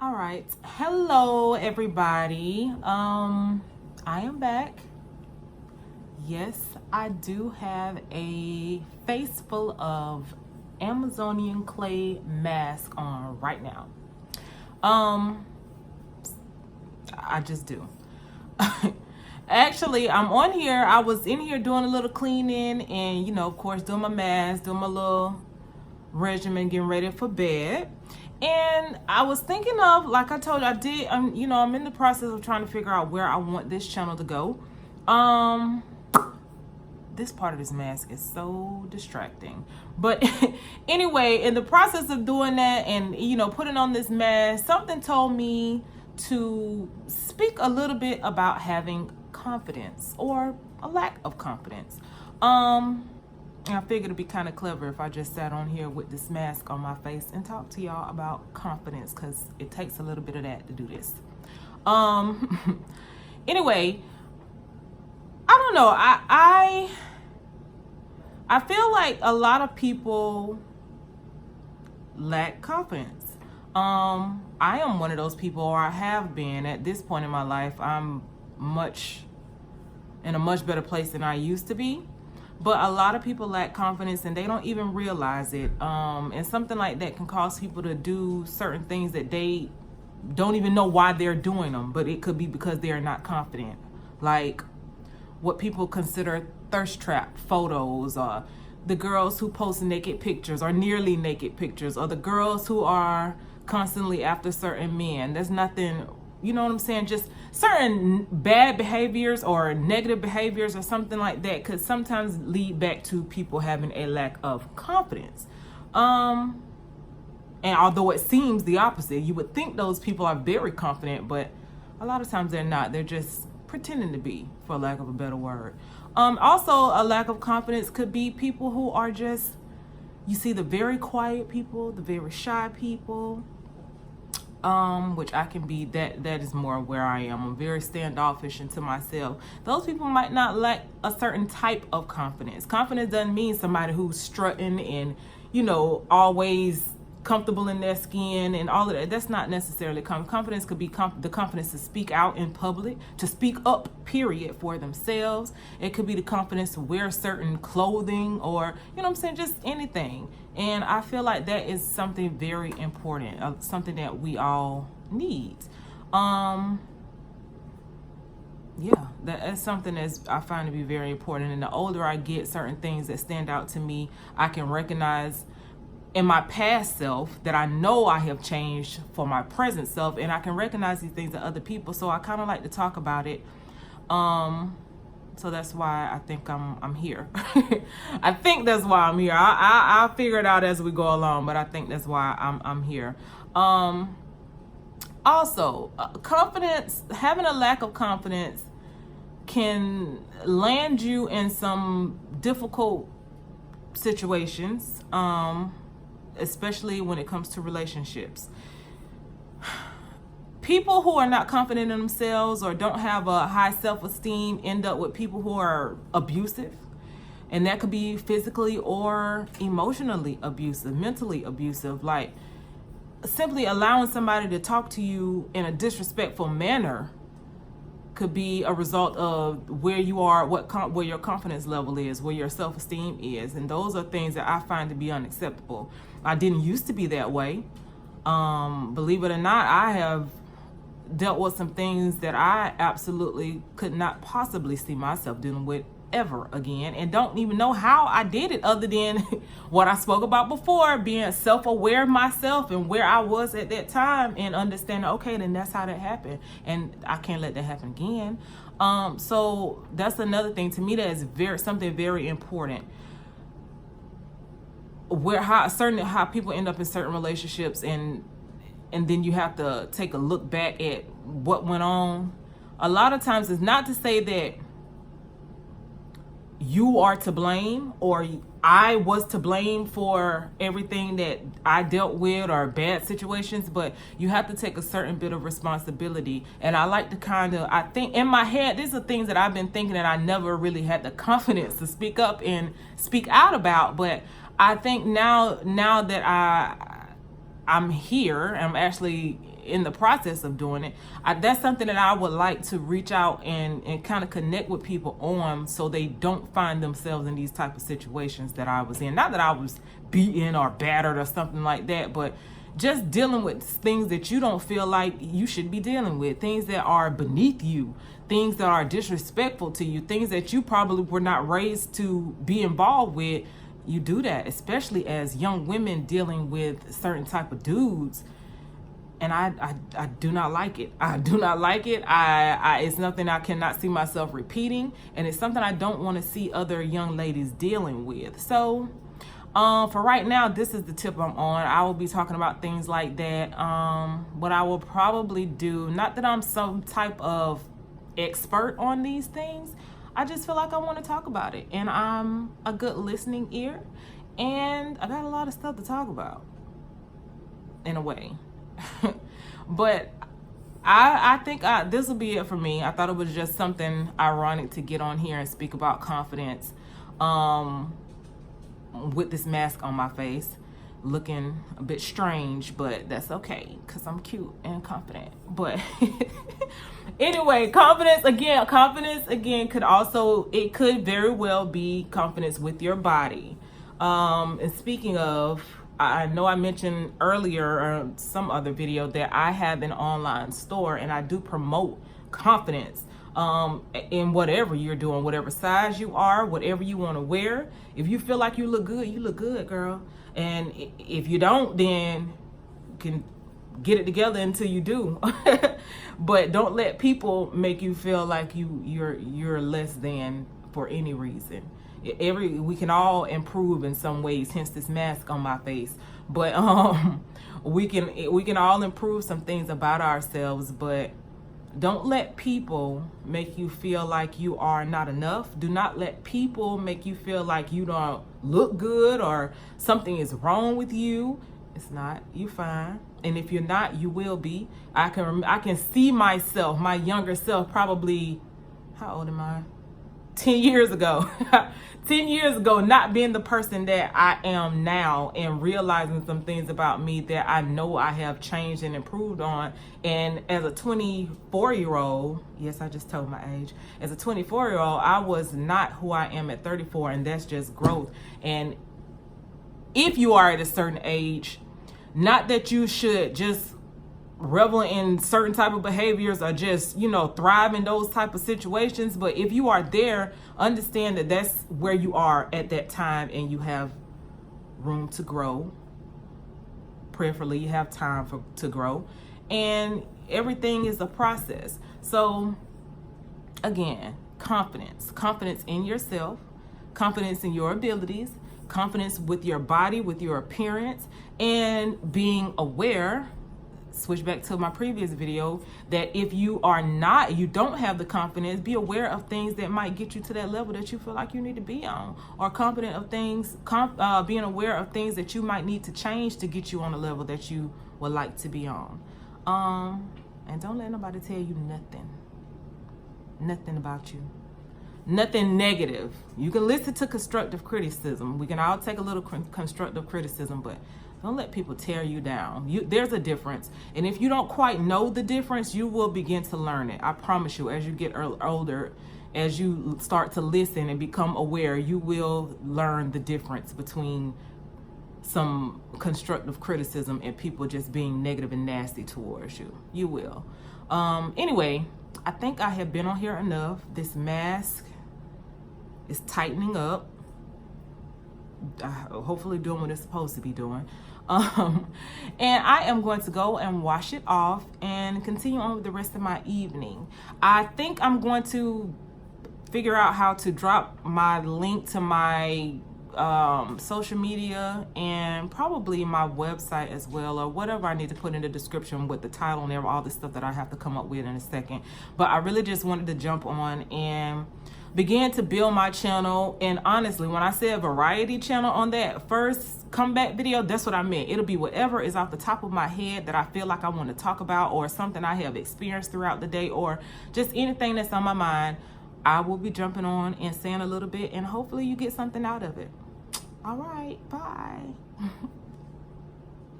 All right. Hello, everybody. I am back. Yes, I do have a face full of Amazonian clay mask on right now. I just do. Actually, I'm on here. I was in here doing a little cleaning and, of course, doing my mask, doing my little regimen, getting ready for bed. And I was thinking of, like I told you, I'm in the process of trying to figure out where I want this channel to go. This part of this mask is so distracting. But anyway, in the process of doing that and, putting on this mask, something told me to speak a little bit about having confidence or a lack of confidence. I figured it'd be kind of clever if I just sat on here with this mask on my face and talk to y'all about confidence, because it takes a little bit of that to do this. Anyway, I don't know. I feel like a lot of people lack confidence. I am one of those people, or I have been at this point in my life. I'm in a much better place than I used to be. But a lot of people lack confidence and they don't even realize it. And something like that can cause people to do certain things that they don't even know why they're doing them. But it could be because they're not confident. Like what people consider thirst trap photos, or the girls who post naked pictures or nearly naked pictures, or the girls who are constantly after certain men. There's nothing, you know what I'm saying? Just certain bad behaviors or negative behaviors or something like that could sometimes lead back to people having a lack of confidence. And although it seems the opposite, you would think those people are very confident, but a lot of times they're not. They're just pretending to be, for lack of a better word. Also, a lack of confidence could be people who are just, you see the very quiet people, the very shy people, which I can be. That is more where I am. I'm very standoffish into myself. Those people might not lack a certain type of confidence. Confidence doesn't mean somebody who's strutting and, always comfortable in their skin and all of that. That's not necessarily confidence. Could be the confidence to speak out in public, to speak up, period, for themselves. It could be the confidence to wear certain clothing, or, just anything. And I feel like that is something very important, something that we all need. That's something that I find to be very important. And the older I get, certain things that stand out to me, I can recognize in my past self that I know I have changed for my present self, and I can recognize these things in other people. So I kind of like to talk about it. So that's why I think I'm here. I think that's why I'm here. I'll figure it out as we go along, but I think that's why I'm here. Also, confidence, having a lack of confidence can land you in some difficult situations, especially when it comes to relationships. People who are not confident in themselves or don't have a high self-esteem end up with people who are abusive. And that could be physically or emotionally abusive, mentally abusive. Like simply allowing somebody to talk to you in a disrespectful manner could be a result of where you are, where your confidence level is, where your self-esteem is. And those are things that I find to be unacceptable. I didn't used to be that way. Believe it or not, I have dealt with some things that I absolutely could not possibly see myself dealing with ever again, and don't even know how I did it, other than what I spoke about before, being self-aware of myself and where I was at that time, and understanding, okay, then that's how that happened, and I can't let that happen again. So that's another thing to me that is something very important. How people end up in certain relationships, and then you have to take a look back at what went on. A lot of times it's not to say that you are to blame or I was to blame for everything that I dealt with or bad situations, but you have to take a certain bit of responsibility. And I like to I think in my head, these are things that I've been thinking that I never really had the confidence to speak up and speak out about. But I think now that I'm here. I'm actually in the process of doing it. That's something that I would like to reach out and kind of connect with people on, so they don't find themselves in these type of situations that I was in. Not that I was beaten or battered or something like that, but just dealing with things that you don't feel like you should be dealing with, things that are beneath you, things that are disrespectful to you, things that you probably were not raised to be involved with. You do that, especially as young women dealing with certain type of dudes. And I do not like it. I do not like it. It's nothing I cannot see myself repeating, and it's something I don't want to see other young ladies dealing with. So for right now, this is the tip I'm on. I will be talking about things like that. What I will probably do, not that I'm some type of expert on these things, I just feel like I want to talk about it, and I'm a good listening ear, and I got a lot of stuff to talk about in a way. But I think this will be it for me. I thought it was just something ironic to get on here and speak about confidence with this mask on my face, looking a bit strange, but that's okay because I'm cute and confident. But anyway, confidence again could also, it could very well be confidence with your body. And speaking of, I know I mentioned earlier or some other video that I have an online store, and I do promote confidence in whatever you're doing, whatever size you are, whatever you want to wear. If you feel like you look good, girl. And if you don't, then you can get it together until you do. But don't let people make you feel like you're less than for any reason. We can all improve in some ways, hence this mask on my face. But we can all improve some things about ourselves, but don't let people make you feel like you are not enough. Do not let people make you feel like you don't look good or something is wrong with you. It's not. You fine. And if you're not, you will be. I can see myself, my younger self, probably, how old am I? 10 years ago. 10 years ago, not being the person that I am now, and realizing some things about me that I know I have changed and improved on. And as a 24-year-old, yes, I just told my age. As a 24-year-old, I was not who I am at 34, and that's just growth. And if you are at a certain age, not that you should just revel in certain type of behaviors or just, thrive in those type of situations. But if you are there, understand that that's where you are at that time, and you have room to grow. Prayerfully, you have time to grow, and everything is a process. So again, confidence in yourself, confidence in your abilities, confidence with your body, with your appearance, and being aware. Switch back to my previous video, that if you don't have the confidence, be aware of things that might get you to that level that you feel like you need to be on, or confident of things, being aware of things that you might need to change to get you on a level that you would like to be on. And don't let nobody tell you nothing about you, nothing negative. You can listen to constructive criticism. We can all take a little constructive criticism, but don't let people tear you down. There's a difference. And if you don't quite know the difference, you will begin to learn it. I promise you, as you get older, as you start to listen and become aware, you will learn the difference between some constructive criticism and people just being negative and nasty towards you. You will. Anyway, I think I have been on here enough. This mask is tightening up. Hopefully doing what it's supposed to be doing. And I am going to go and wash it off and continue on with the rest of my evening. I think I'm going to figure out how to drop my link to my social media and probably my website as well, or whatever I need to put in the description with the title and all the stuff that I have to come up with in a second. But I really just wanted to jump on and began to build my channel. And honestly, when I said variety channel on that first comeback video, that's what I meant. It'll be whatever is off the top of my head that I feel like I want to talk about, or something I have experienced throughout the day, or just anything that's on my mind. I will be jumping on and saying a little bit, and hopefully you get something out of it. All right, bye.